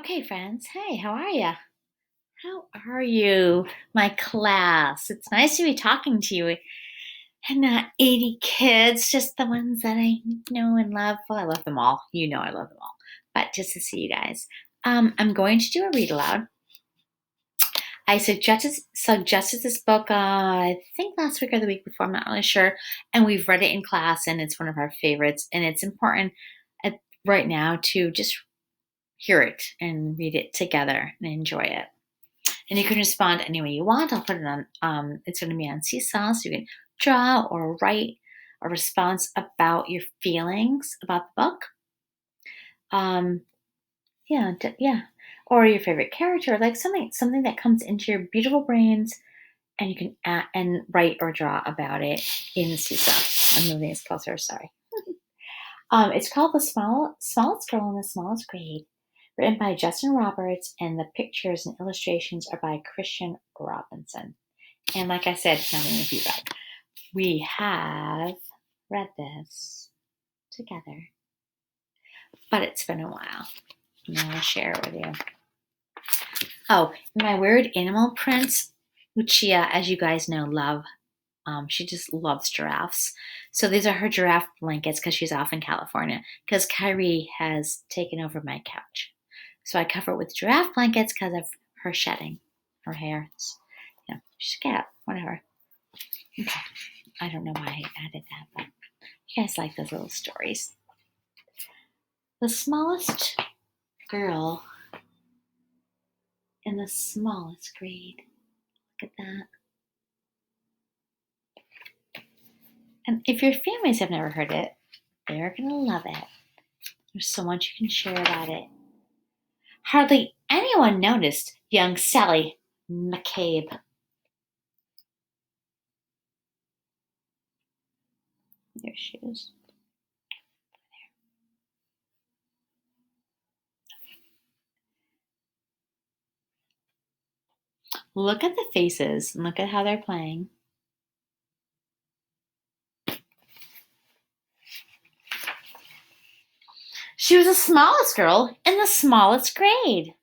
Okay, friends. Hey, how are you? How are you, my class? It's nice to be talking to you and not 80 kids, just the ones that I know and love. Well, I love them all. You know I love them all. But just to see you guys. I'm going to do a read aloud. I suggested this book, I think last week or the week before, I'm not really sure. And we've read it in class, and it's one of our favorites. And it's important right now to just hear it and read it together and enjoy it. And you can respond any way you want. I'll put it on, it's going to be on Seesaw, so you can draw or write a response about your feelings about the book. Yeah. Or your favorite character, like something that comes into your beautiful brains, and you can and write or draw about it in the Seesaw. I'm moving this closer, sorry. It's called The Smallest Girl in the Smallest Grade, written by Justin Roberts, and the pictures and illustrations are by Christian Robinson. And like I said, how many of you read? We have read this together, but it's been a while. I'm going to share it with you. Oh, my weird animal prints, Lucia, as you guys know, love. She just loves giraffes. So these are her giraffe blankets because she's off in California, because Kyrie has taken over my couch. So I cover it with giraffe blankets because of her shedding her hair. She's a cat, whatever. Okay. I don't know why I added that, but you guys like those little stories. The smallest girl in the smallest grade. Look at that. And if your families have never heard it, they're going to love it. There's so much you can share about it. Hardly anyone noticed young Sally McCabe. Their shoes. Look at the faces and look at how they're playing. She was the smallest girl in the smallest grade.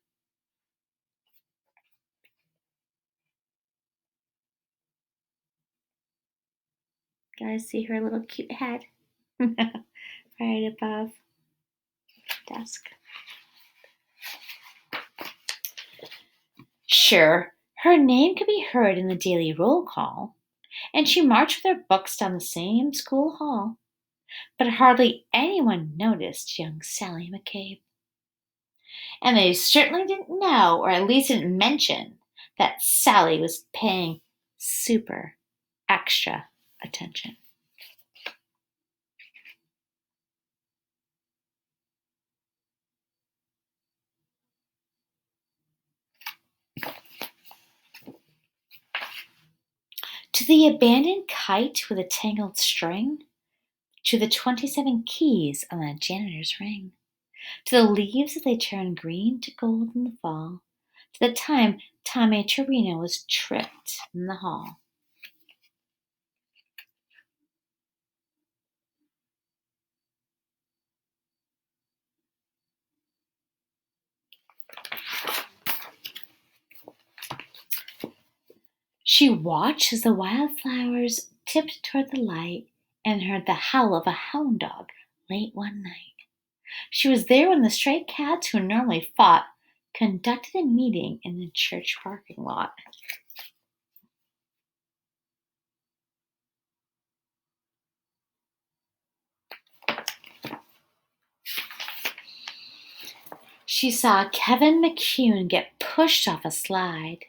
Guys, see her little cute head? Right above the desk. Sure, her name could be heard in the daily roll call, and she marched with her books down the same school hall, but hardly anyone noticed young Sally McCabe. And they certainly didn't know, or at least didn't mention, that Sally was paying super extra attention. To the abandoned kite with a tangled string, to the 27 keys on the janitor's ring, to the leaves that they turn green to gold in the fall, to the time Tommy Torino was tripped in the hall. She watched as the wildflowers tipped toward the light and heard the howl of a hound dog late one night. She was there when the stray cats who normally fought conducted a meeting in the church parking lot. She saw Kevin McCune get pushed off a slide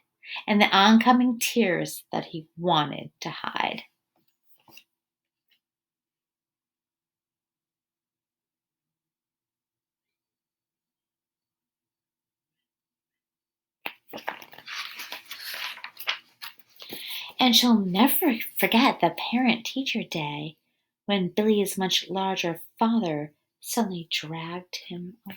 and the oncoming tears that he wanted to hide. And she'll never forget the parent-teacher day when Billy's much larger father suddenly dragged him away.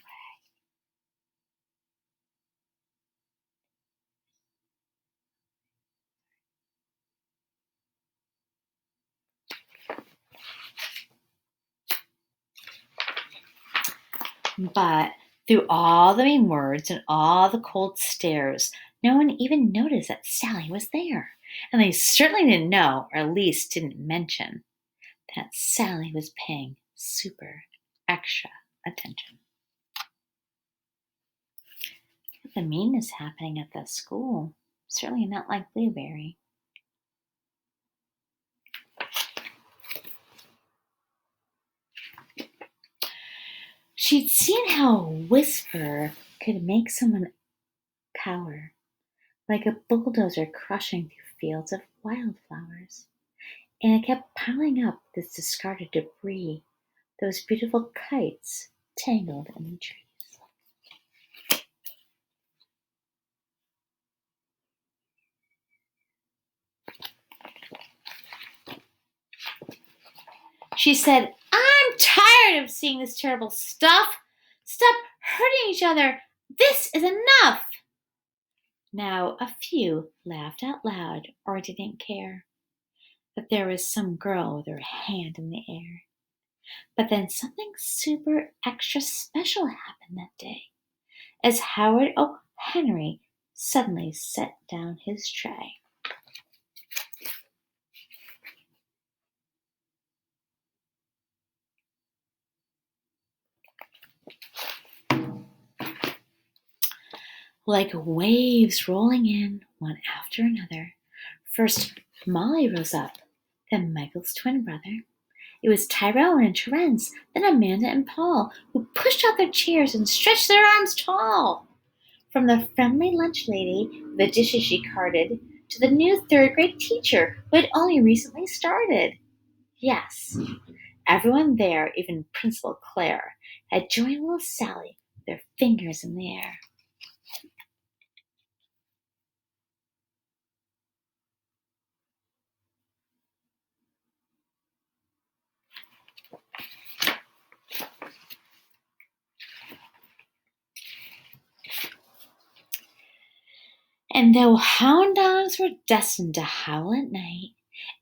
But Through all the mean words and all the cold stares, no one even noticed that Sally was there. And they certainly didn't know, or at least didn't mention, that Sally was paying super extra attention. The meanness happening at the school. Certainly not like Blueberry. She'd seen how a whisper could make someone cower, like a bulldozer crushing through fields of wildflowers. And it kept piling up this discarded debris, those beautiful kites tangled in the trees. She said, "I'm tired of seeing this terrible stuff. Stop hurting each other. This is enough." Now, a few laughed out loud or didn't care that there was some girl with her hand in the air. But then something super extra special happened that day as Howard O. Henry suddenly set down his tray. Like waves rolling in, one after another. First, Molly rose up, then Michael's twin brother. It was Tyrone and Terence, then Amanda and Paul, who pushed out their chairs and stretched their arms tall. From the friendly lunch lady, the dishes she carted, to the new third grade teacher who had only recently started. Yes, everyone there, even Principal Claire, had joined little Sally with their fingers in the air. And though hound dogs were destined to howl at night,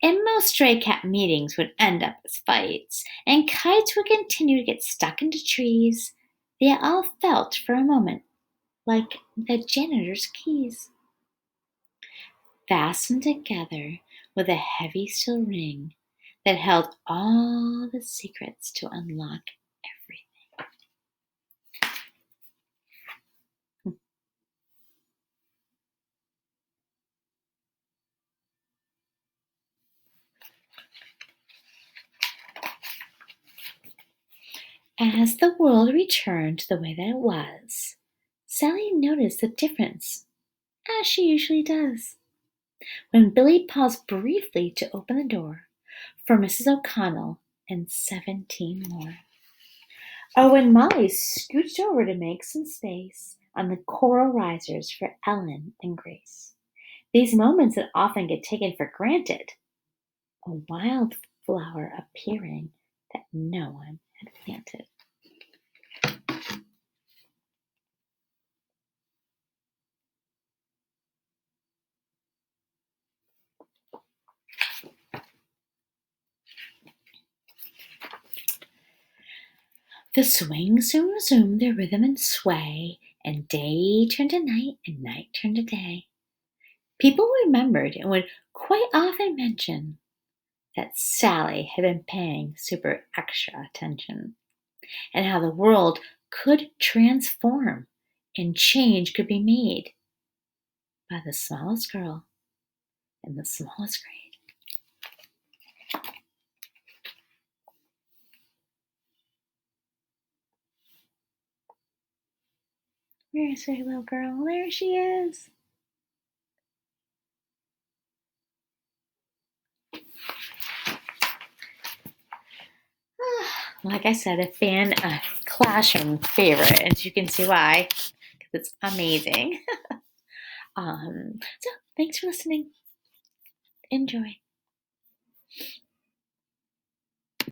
and most stray cat meetings would end up as fights, and kites would continue to get stuck into trees, they all felt for a moment like the janitor's keys, fastened together with a heavy steel ring that held all the secrets to unlock everything. As the world returned to the way that it was, Sally noticed the difference, as she usually does, when Billy paused briefly to open the door for Mrs. O'Connell and 17 more. Or when Molly scooched over to make some space on the coral risers for Ellen and Grace. These moments that often get taken for granted, a wildflower appearing that no one had planted. The swings soon resumed their rhythm and sway, and day turned to night and night turned to day. People remembered and would quite often mention that Sally had been paying super extra attention, and how the world could transform and change could be made by the smallest girl in the smallest grade. Where's her little girl? There she is. Like I said, a classroom favorite, and you can see why, because it's amazing. So thanks for listening. Enjoy.